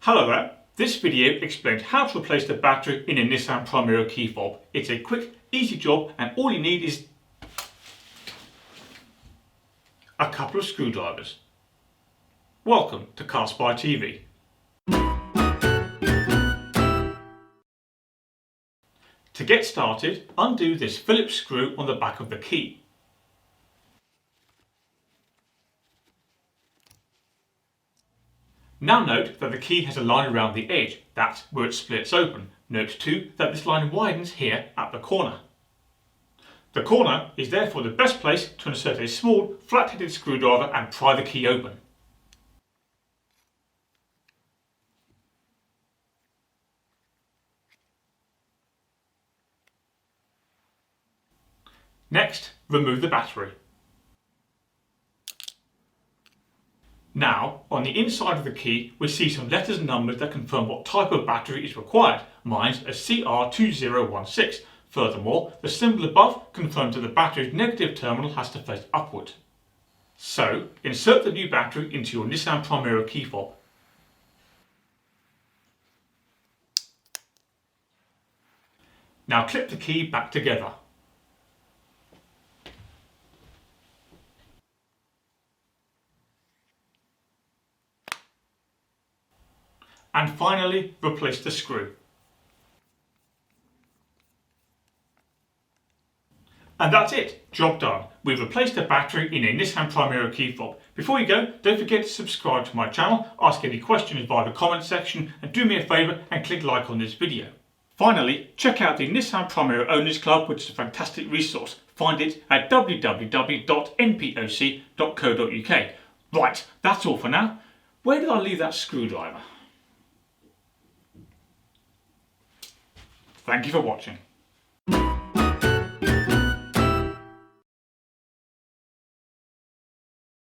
Hello there, this video explains how to replace the battery in a Nissan Primera Key fob. It's a quick, easy job and all you need is a couple of screwdrivers. Welcome to Car Spy TV. To get started, undo this Phillips screw on the back of the key. Now note that the key has a line around the edge, that's where it splits open. Note too that this line widens here at the corner. The corner is therefore the best place to insert a small flat-headed screwdriver and pry the key open. Next, remove the battery. Now, on the inside of the key, we see some letters and numbers that confirm what type of battery is required. Mine's a CR2016. Furthermore, the symbol above confirms that the battery's negative terminal has to face upward. So, insert the new battery into your Nissan Primera key fob. Now clip the key back together. And finally, replace the screw. And that's it, job done. We've replaced the battery in a Nissan Primera key fob. Before you go, don't forget to subscribe to my channel, ask any questions via the comment section, and do me a favour and click like on this video. Finally, check out the Nissan Primera Owners Club, which is a fantastic resource. Find it at www.npoc.co.uk. Right, that's all for now. Where did I leave that screwdriver? Thank you for watching.